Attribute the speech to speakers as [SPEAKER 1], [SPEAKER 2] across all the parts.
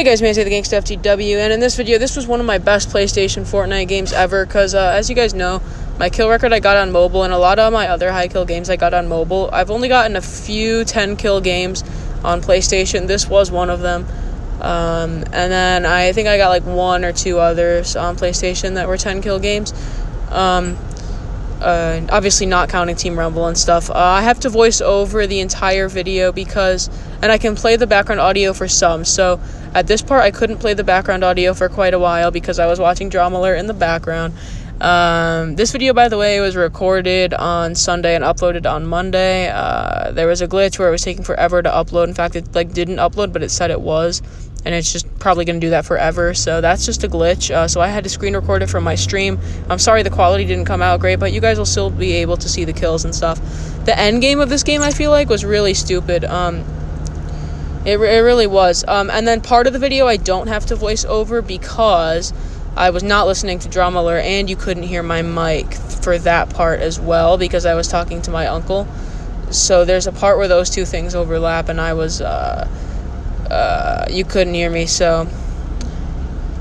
[SPEAKER 1] guys, man, the Gangsta FTW, and in this video, this was one of my best PlayStation Fortnite games ever, because, as you guys know, my kill record I got on mobile, and a lot of my other high kill games I got on mobile. I've only gotten a few 10 kill games on PlayStation. This was one of them, and then I think I got like one or two others on PlayStation that were 10 kill games, obviously not counting Team Rumble and stuff. I have to voice over the entire video and I can play the background audio for some, so at this part I couldn't play the background audio for quite a while because I was watching Drama Alert in the background. This video, by the way, was recorded on Sunday and uploaded on Monday. There was a glitch where it was taking forever to upload. In fact, it didn't upload, but it said it was, and it's just probably going to do that forever, so that's just a glitch. So I had to screen record it from my stream. I'm sorry the quality didn't come out great, but you guys will still be able to see the kills and stuff. The end game of this game, I feel like, was really stupid. It really was. And then part of the video I don't have to voice over because I was not listening to Drama Alert, and you couldn't hear my mic for that part as well because I was talking to my uncle. So there's a part where those two things overlap, and I was, you couldn't hear me, so,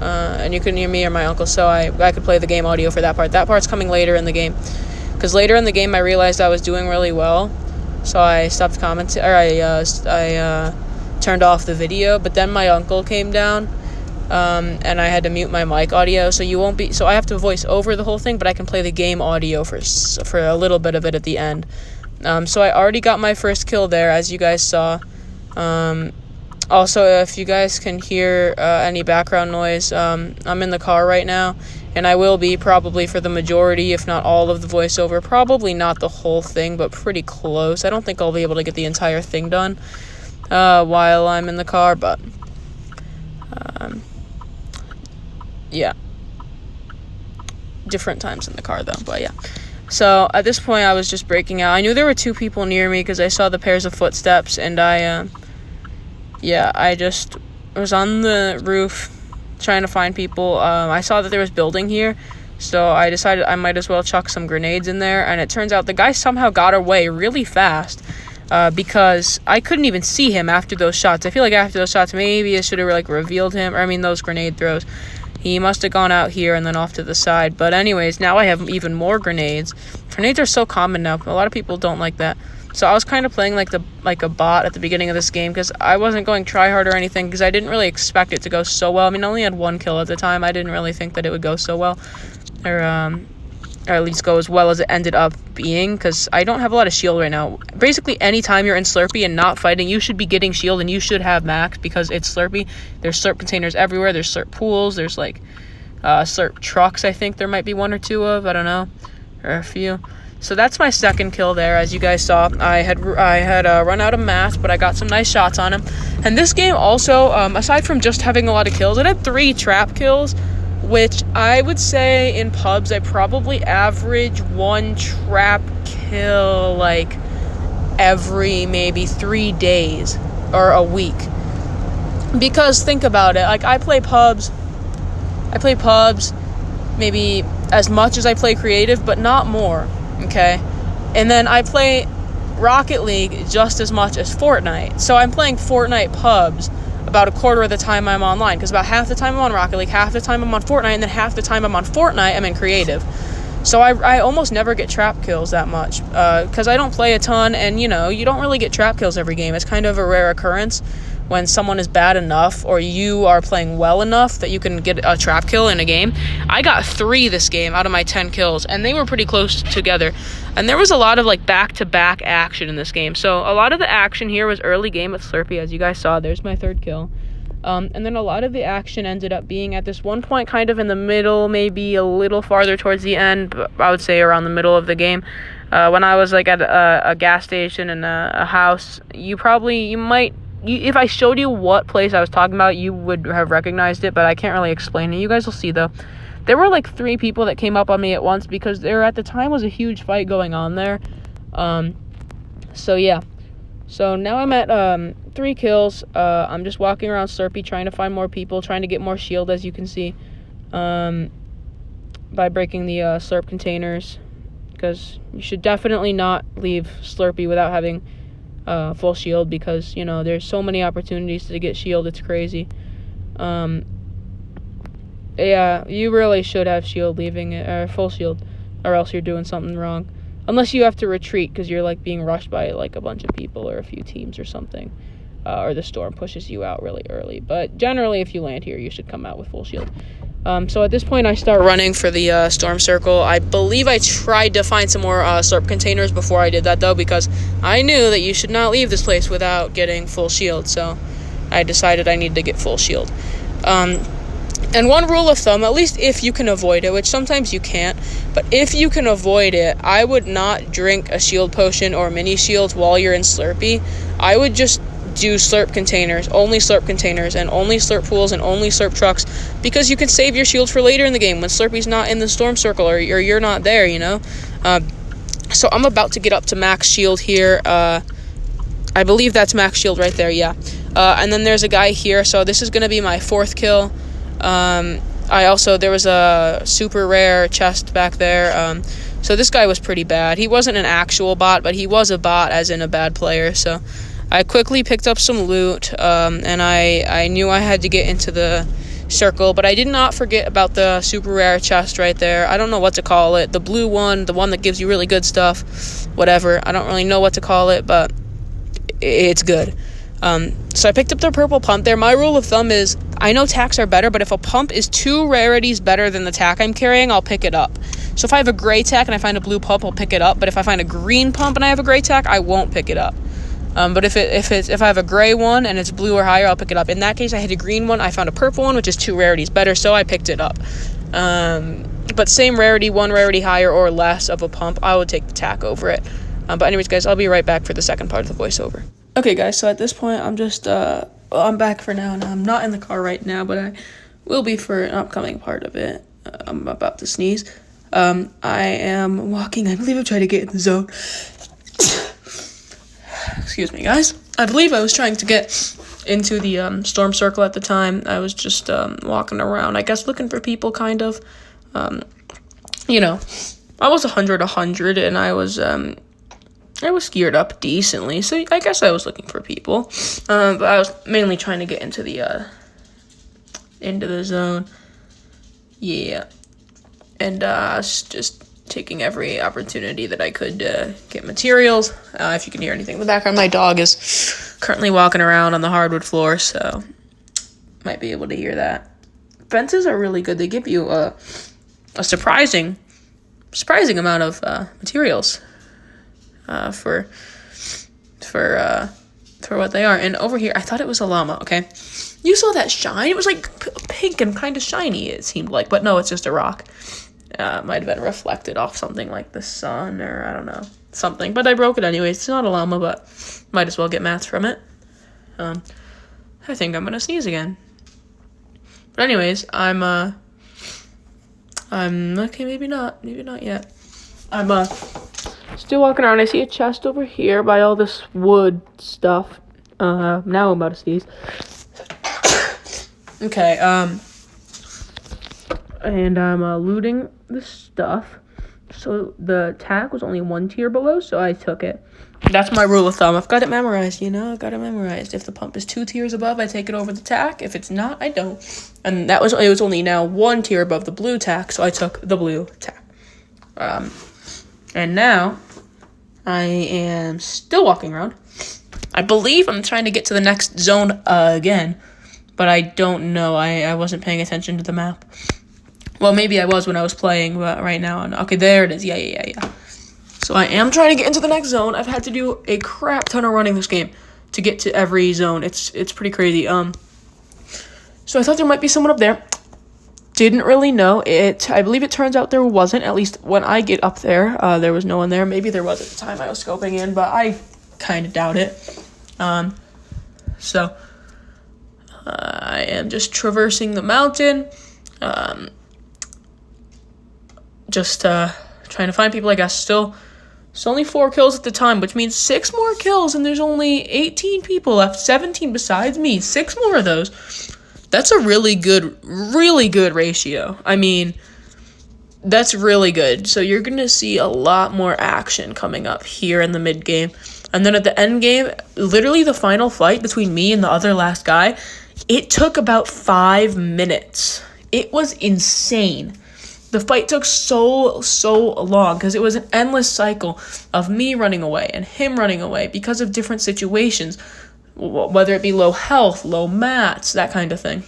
[SPEAKER 1] and you couldn't hear me or my uncle, so I could play the game audio for that part. That part's coming later in the game, because later in the game I realized I was doing really well, so I stopped commenting, or I turned off the video, but then my uncle came down, and I had to mute my mic audio, so I have to voice over the whole thing, but I can play the game audio for a little bit of it at the end. So I already got my first kill there, as you guys saw. Also, if you guys can hear any background noise, I'm in the car right now, and I will be probably for the majority, if not all of the voiceover. Probably not the whole thing, but pretty close. I don't think I'll be able to get the entire thing done while I'm in the car, but yeah, different times in the car though, but yeah. So at this point I was just breaking out. I knew there were two people near me because I saw the pairs of footsteps, and I just was on the roof trying to find people. I saw that there was building here, so I decided I might as well chuck some grenades in there, and it turns out the guy somehow got away really fast. Because I couldn't even see him after those shots. I feel like after those shots, maybe I should have revealed him. Those grenade throws. He must have gone out here and then off to the side. But anyways, now I have even more grenades. Grenades are so common now. A lot of people don't like that. So I was kind of playing like a bot at the beginning of this game because I wasn't going try hard or anything because I didn't really expect it to go so well. I only had one kill at the time. I didn't really think that it would go so well, or at least go as well as it ended up being, because I don't have a lot of shield right now. Basically, anytime you're in Slurpee and not fighting, you should be getting shield, and you should have max, because it's Slurpee. There's Slurp containers everywhere. There's Slurp pools. There's, Slurp trucks, I think there might be one or two of. I don't know. Or a few. So that's my second kill there, as you guys saw. I had run out of mats, but I got some nice shots on him. And this game also, aside from just having a lot of kills, it had 3 trap kills, which I would say in pubs I probably average 1 trap kill every maybe 3 days or a week. Because think about it, I play pubs maybe as much as I play creative, but not more, okay? And then I play Rocket League just as much as Fortnite. So I'm playing Fortnite pubs about a quarter of the time I'm online, because about half the time I'm on Rocket League, half the time I'm on Fortnite, and then half the time I'm on Fortnite, I'm in creative. So I almost never get trap kills that much, because I don't play a ton, and you don't really get trap kills every game. It's kind of a rare occurrence when someone is bad enough or you are playing well enough that you can get a trap kill in a game. I got 3 this game out of my 10 kills, and they were pretty close together. And there was a lot of back-to-back action in this game. So a lot of the action here was early game with Slurpee, as you guys saw. There's my 3rd kill. And then a lot of the action ended up being at this one point kind of in the middle, maybe a little farther towards the end, but I would say around the middle of the game. When I was at a gas station and a house, if I showed you what place I was talking about, you would have recognized it, but I can't really explain it. You guys will see, though. There were 3 people that came up on me at once because there at the time was a huge fight going on there. So yeah. So now I'm at 3 kills. I'm just walking around Slurpee trying to find more people, trying to get more shield, as you can see, by breaking the Slurp containers, because you should definitely not leave Slurpee without having full shield, because there's so many opportunities to get shield, it's crazy. Yeah, you really should have shield leaving it, or full shield, or else you're doing something wrong. Unless you have to retreat because you're like being rushed by like a bunch of people or a few teams or something, or the storm pushes you out really early. But generally, if you land here, you should come out with full shield. So at this point, I start running for the storm circle. I believe I tried to find some more slurp containers before I did that, though, because I knew that you should not leave this place without getting full shield. So I decided I needed to get full shield. And one rule of thumb, at least if you can avoid it, which sometimes you can't, but if you can avoid it, I would not drink a shield potion or mini shields while you're in Slurpee. I would just do slurp containers, and only slurp pools and only slurp trucks, because you can save your shield for later in the game when Slurpee's not in the storm circle or you're not there, you know? So I'm about to get up to max shield here. I believe that's max shield right there, yeah. And then there's a guy here, so this is going to be my 4th kill. There was a super rare chest back there. So this guy was pretty bad. He wasn't an actual bot, but he was a bot, as in a bad player. So I quickly picked up some loot, and I knew I had to get into the circle, but I did not forget about the super rare chest right there. I don't know what to call it. The blue one, the one that gives you really good stuff, whatever. I don't really know what to call it, but it's good. So I picked up the purple pump there. My rule of thumb is, I know tacks are better, but if a pump is 2 rarities better than the tack I'm carrying, I'll pick it up. So if I have a gray tack and I find a blue pump, I'll pick it up. But if I find a green pump and I have a gray tack, I won't pick it up. But if I have a gray one and it's blue or higher, I'll pick it up. In that case, I had a green one. I found a purple one, which is 2 rarities better, so I picked it up. But same rarity, 1 rarity higher or less of a pump, I would take the tack over it. But anyways, guys, I'll be right back for the second part of the voiceover. Okay, guys, so at this point, I'm just, I'm back for now, and I'm not in the car right now, but I will be for an upcoming part of it. I'm about to sneeze. I am walking. I believe I'm trying to get in the zone. Excuse me, guys. I believe I was trying to get into the storm circle at the time. I was just walking around, I guess, looking for people, kind of. You know, I was 100, and I was geared up decently, so I guess I was looking for people. But I was mainly trying to get into the zone. Yeah. And just taking every opportunity that I could to get materials. If you can hear anything in the background, my dog is currently walking around on the hardwood floor, so might be able to hear that. Fences are really good. They give you a surprising amount of materials for what they are. And over here, I thought it was a llama, okay? You saw that shine? It was like pink and kind of shiny, it seemed like, but no, it's just a rock. Might have been reflected off something like the sun, or I don't know, something. But I broke it anyways. It's not a llama, but might as well get mats from it. I think I'm gonna sneeze again. But anyways, I'm okay, maybe not yet. I'm still walking around. I see a chest over here by all this wood stuff. Now I'm about to sneeze. Okay, and I'm looting the stuff. So the tack was only 1 tier below, so I took it. That's my rule of thumb. I've got it memorized, you know? I've got it memorized. If the pump is 2 tiers above, I take it over the tack. If it's not, I don't. And it was only now 1 tier above the blue tack, so I took the blue tack. And now I am still walking around. I believe I'm trying to get to the next zone again, but I don't know. I wasn't paying attention to the map. Well, maybe I was when I was playing, but right now, okay, there it is. Yeah. So I am trying to get into the next zone. I've had to do a crap ton of running this game to get to every zone. It's pretty crazy. So I thought there might be someone up there. Didn't really know it. I believe it turns out there wasn't. At least when I get up there, there was no one there. Maybe there was at the time I was scoping in, but I kind of doubt it. So I am just traversing the mountain. Just trying to find people, I guess. Still, it's only 4 kills at the time, which means 6 more kills, and there's only 18 people left, 17 besides me. 6 more of those. That's a really good ratio. I mean, that's really good. So you're going to see a lot more action coming up here in the mid game. And then at the end game, literally the final fight between me and the other last guy, It took about 5 minutes. It was insane. The fight took so long because it was an endless cycle of me running away and him running away because of different situations, whether it be low health, low mats, that kind of thing.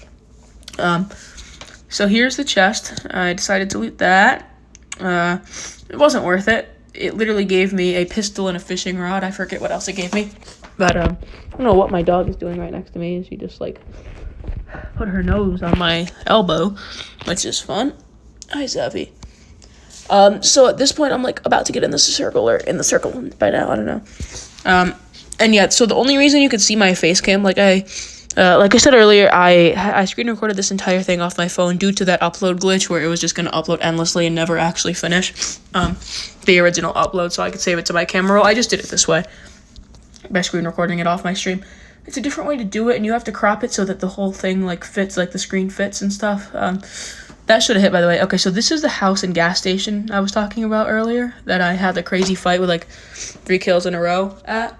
[SPEAKER 1] So here's the chest. I decided to loot that. It wasn't worth it. It literally gave me a pistol and a fishing rod. I forget what else it gave me. But I don't know what my dog is doing right next to me. She just like put her nose on my elbow, which is fun. Hi, Zeffy. So at this point, I'm like about to get in the circle by now. I don't know. And yeah, so the only reason you could see my face cam, like I said earlier, I screen recorded this entire thing off my phone due to that upload glitch where it was just going to upload endlessly and never actually finish the original upload, so I could save it to my camera roll. I just did it this way by screen recording it off my stream. It's a different way to do it, and you have to crop it so that the whole thing like fits, like the screen fits and stuff. That should have hit, by the way. Okay, so this is the house and gas station I was talking about earlier that I had the crazy fight with like 3 kills in a row at.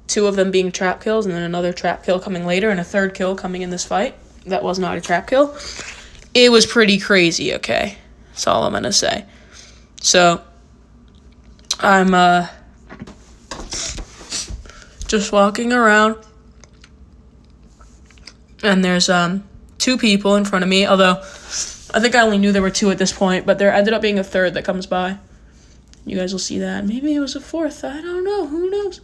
[SPEAKER 1] 2 of them being trap kills, and then another trap kill coming later, and a 3rd kill coming in this fight. That was not a trap kill. It was pretty crazy, okay? That's all I'm gonna say. So, I'm, just walking around, and there's, 2 people in front of me, although I think I only knew there were 2 at this point, but there ended up being a 3rd that comes by. You guys will see that. Maybe it was a 4th. I don't know. Who knows?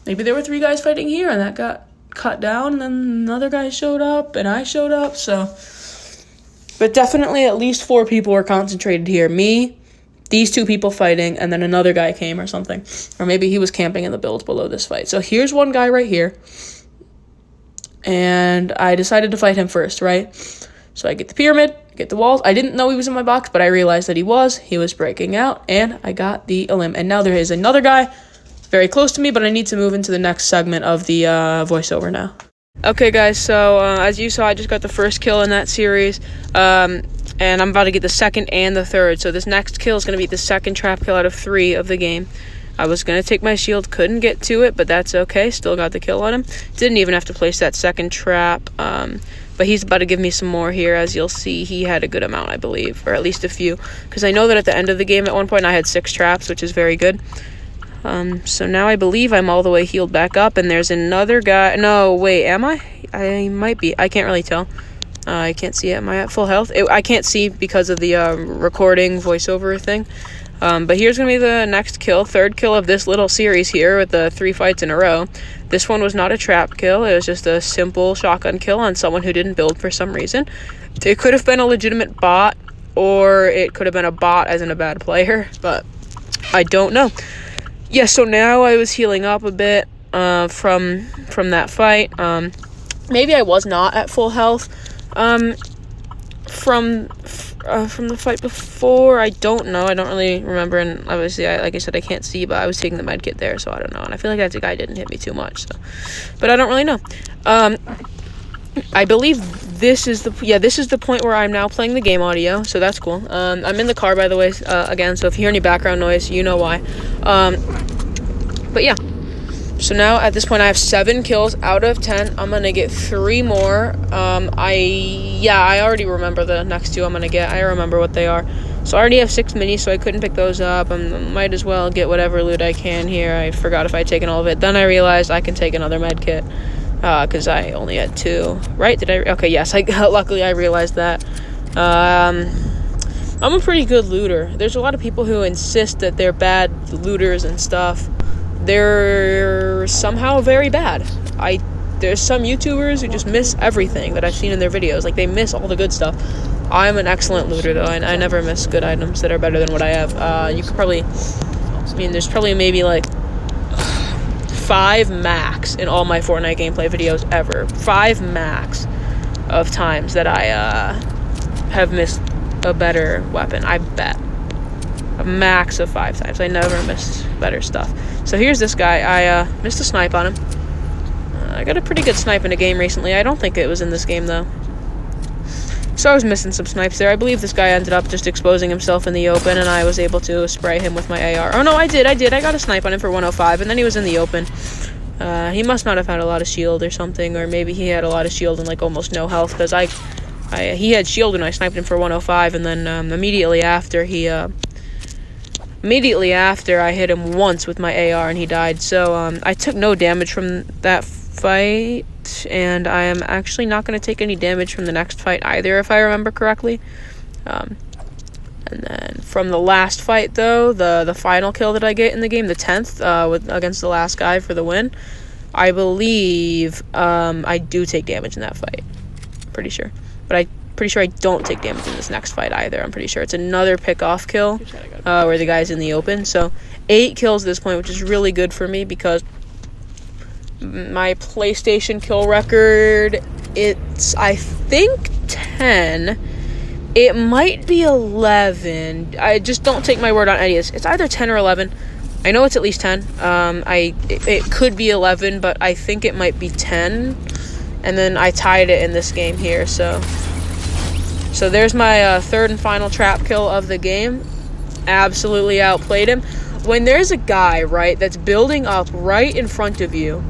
[SPEAKER 1] Maybe there were 3 guys fighting here, and that got cut down, and then another guy showed up, and I showed up, so. But definitely at least 4 people were concentrated here. Me, these 2 people fighting, and then another guy came or something. Or maybe he was camping in the build below this fight. So here's one guy right here. And I decided to fight him first, right? So I get the pyramid, get the walls. I didn't know he was in my box, but I realized that he was. He was breaking out, and I got the elim. And now there is another guy very close to me, but I need to move into the next segment of the voiceover now. Okay, guys, so as you saw, I just got the first kill in that series, and I'm about to get the 2nd and the 3rd. So this next kill is going to be the 2nd trap kill out of 3 of the game. I was going to take my shield, couldn't get to it, but that's okay. Still got the kill on him. Didn't even have to place that 2nd trap, but he's about to give me some more here. As you'll see, he had a good amount, I believe, or at least a few, because I know that at the end of the game at one point I had 6 traps, which is very good. So now I believe I'm all the way healed back up, and there's another guy. No, wait, am I? I might be. I can't really tell. I can't see it. Am I at full health? I can't see because of the recording voiceover thing. But here's going to be the next kill, 3rd kill of this little series here with the 3 fights in a row. This one was not a trap kill. It was just a simple shotgun kill on someone who didn't build for some reason. It could have been a legitimate bot, or it could have been a bot as in a bad player, but I don't know. Yeah, so now I was healing up a bit from that fight. Maybe I was not at full health from the fight before. I don't know. I don't really remember, and obviously, like I said, I can't see, but I was taking the med kit there, so I don't know. And I feel like that guy didn't hit me too much, so. But I don't really know. I believe this is the point where I'm now playing the game audio, so that's cool. I'm in the car, by the way, again, so if you hear any background noise, you know why. But yeah, so now at this point I have 7 kills out of 10. I'm gonna get 3 more. I already remember the next 2 I'm gonna get. I remember what they are. So I already have 6 minis, so I couldn't pick those up. I might as well get whatever loot I can here. I forgot if I'd taken all of it. Then I realized I can take another med kit. Because I only had 2, right? Okay, yes, luckily I realized that. I'm a pretty good looter. There's a lot of people who insist that they're bad looters and stuff. They're somehow very bad. There's some YouTubers who just miss everything that I've seen in their videos. Like, they miss all the good stuff. I'm an excellent looter, though. I never miss good items that are better than what I have. You could probably... there's probably maybe, like, 5 max in all my Fortnite gameplay videos ever. 5 max of times that I have missed a better weapon, I bet. A max of 5 times. I never miss better stuff. So here's this guy. I missed a snipe on him. I got a pretty good snipe in a game recently. I don't think it was in this game, though. So I was missing some snipes there. I believe this guy ended up just exposing himself in the open, and I was able to spray him with my AR. Oh, no, I did. I got a snipe on him for 105, and then he was in the open. He must not have had a lot of shield or something, or maybe he had a lot of shield and like almost no health, because he had shield and I sniped him for 105, and then immediately after I hit him once with my AR and he died. So I took no damage from that fight, and I am actually not going to take any damage from the next fight either, if I remember correctly. And then from the last fight, though, the final kill that I get in the game, the 10th, against the last guy for the win, I believe I do take damage in that fight. Pretty sure. But I'm pretty sure I don't take damage in this next fight either. I'm pretty sure it's another pick-off kill where the guy's in the open. So 8 kills at this point, which is really good for me because my PlayStation kill record, it's, I think, 10. It might be 11. I just don't take my word on any of this. It's either 10 or 11. I know it's at least 10. It could be 11, but I think it might be 10. And then I tied it in this game here. So there's my third and final trap kill of the game. Absolutely outplayed him. When there's a guy, right, that's building up right in front of you,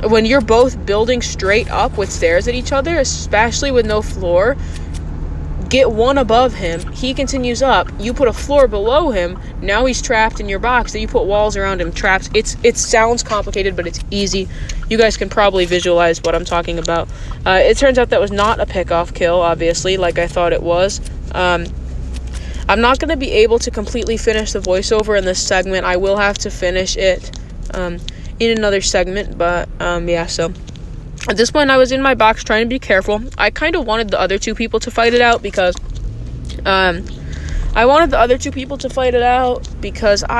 [SPEAKER 1] when you're both building straight up with stairs at each other, especially with no floor, get one above him, he continues up, you put a floor below him, now he's trapped in your box, then you put walls around him, traps. It sounds complicated, but it's easy. You guys can probably visualize what I'm talking about. It turns out that was not a pick-off kill, obviously, like I thought it was. I'm not going to be able to completely finish the voiceover in this segment. I will have to finish it in another segment, but yeah, so at this point, I was in my box trying to be careful. I kind of wanted the other two people to fight it out because I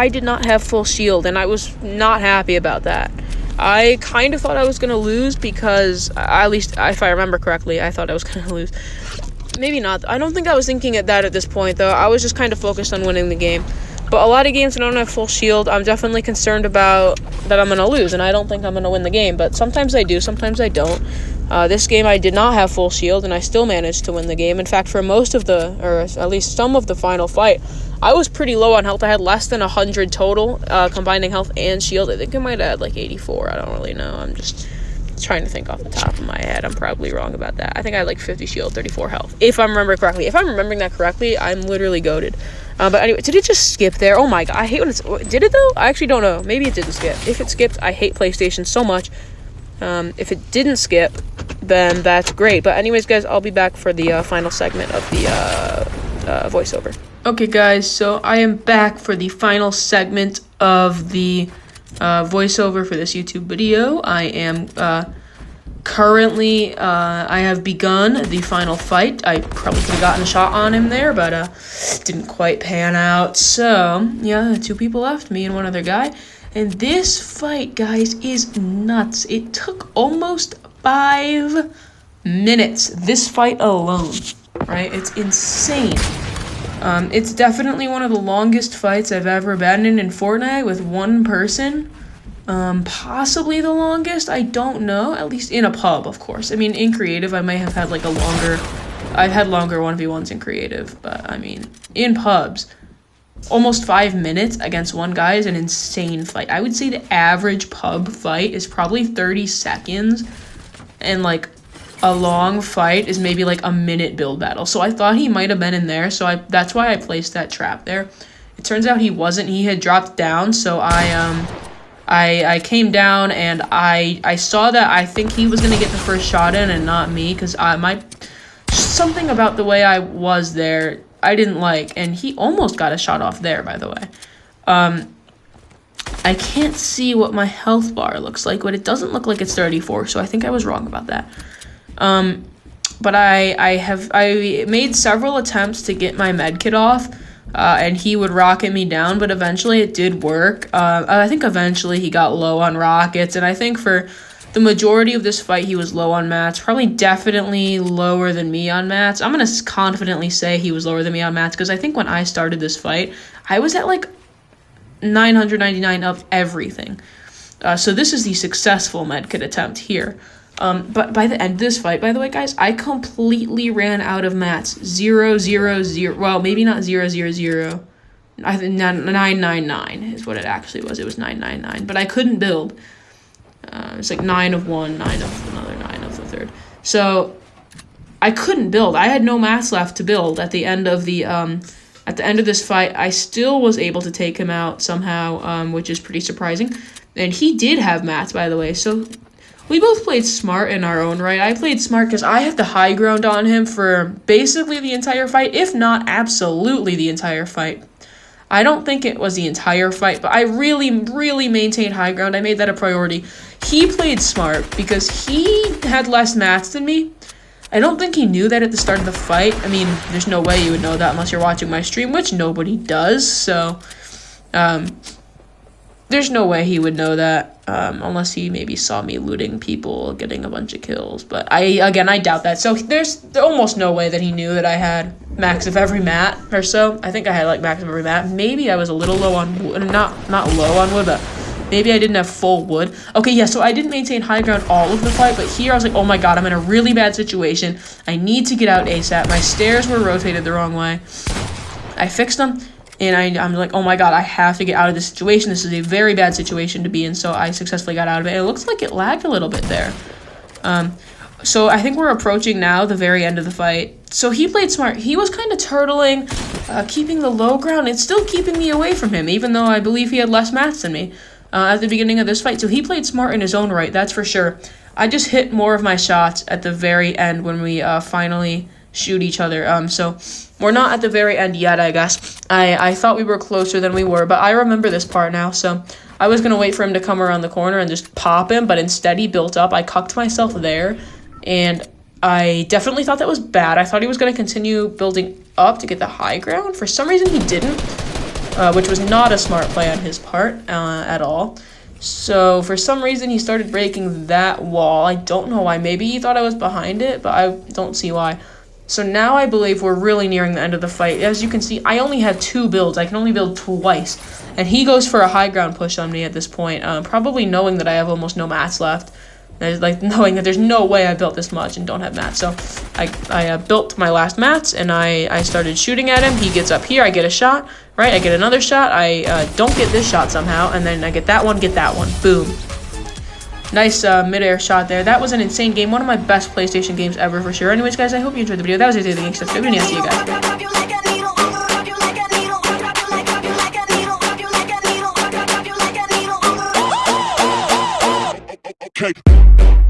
[SPEAKER 1] did not have full shield, and I was not happy about that. I kind of thought I was going to lose because, at least if I remember correctly, I thought I was going to lose. Maybe not. I don't think I was thinking at that at this point, though. I was just kind of focused on winning the game. But a lot of games when I don't have full shield, I'm definitely concerned about that I'm going to lose, and I don't think I'm going to win the game. But sometimes I do, sometimes I don't. This game I did not have full shield, and I still managed to win the game. In fact, for most of or at least some of the final fight, I was pretty low on health. I had less than 100 total, combining health and shield. I think I might have had like 84. I don't really know. I'm just trying to think off the top of my head. I'm probably wrong about that. I think I had like 50 shield, 34 health, if I remember correctly. If I'm remembering that correctly, I'm literally goated. But anyway, did it just skip there? Oh my god, I hate when it's... Did it though? I actually don't know. Maybe it didn't skip. If it skipped, I hate PlayStation so much. If it didn't skip, then that's great. But anyways, guys, I'll be back for the final segment of the voiceover. Okay, guys, so I am back for the final segment of the voiceover for this YouTube video. I am currently, I have begun the final fight. I probably could have gotten a shot on him there, but didn't quite pan out. So, yeah, 2 people left, me and one other guy. And this fight, guys, is nuts. It took almost 5 minutes. This fight alone, right? It's insane. It's definitely one of the longest fights I've ever been in Fortnite with one person. Possibly the longest, I don't know, at least in a pub, of course. I mean, in creative, I may have had like I've had longer 1v1s in creative, but I mean, in pubs, almost 5 minutes against one guy is an insane fight. I would say the average pub fight is probably 30 seconds, and like a long fight is maybe like a minute build battle. So I thought he might have been in there, so that's why I placed that trap there. It turns out he wasn't. He had dropped down, so I came down and I saw that I think he was going to get the first shot in and not me, because something about the way I was there I didn't like, and he almost got a shot off there, by the way. I can't see what my health bar looks like, but it doesn't look like it's 34, so I think I was wrong about that. But I made several attempts to get my med kit off, and he would rocket me down, but eventually it did work. I think eventually he got low on rockets, and I think for the majority of this fight he was low on mats, probably definitely lower than me on mats. I'm going to confidently say he was lower than me on mats, because I think when I started this fight, I was at like 999 of everything. So this is the successful medkit attempt here. But by the end of this fight, by the way, guys, I completely ran out of mats. 0, 0, 0. Well, maybe not 0, 0, 0. I think 999 is what it actually was. It was 999. But I couldn't build. It's like 9 of one, 9 of another, 9 of the third. So I couldn't build. I had no mats left to build at the end of this fight. I still was able to take him out somehow, which is pretty surprising. And he did have mats, by the way. So we both played smart in our own right. I played smart because I had the high ground on him for basically the entire fight, if not absolutely the entire fight. I don't think it was the entire fight, but I really, really maintained high ground. I made that a priority. He played smart because he had less mats than me. I don't think he knew that at the start of the fight. I mean, there's no way you would know that unless you're watching my stream, which nobody does. So, there's no way he would know that unless he maybe saw me looting people, getting a bunch of kills. But I doubt that. So there's almost no way that he knew that I had max of every mat or so. I think I had like max of every mat. Maybe I was a little low on wood, not low on wood, but maybe I didn't have full wood. Okay, yeah, so I didn't maintain high ground all of the fight, but here I was like, oh my god, I'm in a really bad situation. I need to get out ASAP. My stairs were rotated the wrong way. I fixed them. And I'm like, oh my god, I have to get out of this situation. This is a very bad situation to be in. So I successfully got out of it. It looks like it lagged a little bit there. So I think we're approaching now the very end of the fight. So he played smart. He was kind of turtling, keeping the low ground and still keeping me away from him, even though I believe he had less mats than me at the beginning of this fight. So he played smart in his own right, that's for sure. I just hit more of my shots at the very end when we finally shoot each other. So we're not at the very end yet, I guess. I thought we were closer than we were, but I remember this part now. So I was going to wait for him to come around the corner and just pop him, but instead he built up. I cucked myself there, and I definitely thought that was bad. I thought he was going to continue building up to get the high ground. For some reason, he didn't, which was not a smart play on his part at all. So for some reason, he started breaking that wall. I don't know why. Maybe he thought I was behind it, but I don't see why. So now I believe we're really nearing the end of the fight. As you can see, I only have 2 builds. I can only build twice. And he goes for a high ground push on me at this point, probably knowing that I have almost no mats left. Like knowing that there's no way I built this much and don't have mats. So I built my last mats, and I started shooting at him. He gets up here. I get a shot, right? I get another shot. I don't get this shot somehow, and then I get that one, Boom. Nice mid-air shot there. That was an insane game. One of my best PlayStation games ever, for sure. Anyways, guys, I hope you enjoyed the video. That was it. The Gang Stuff. Good video. See you guys.
[SPEAKER 2] Okay.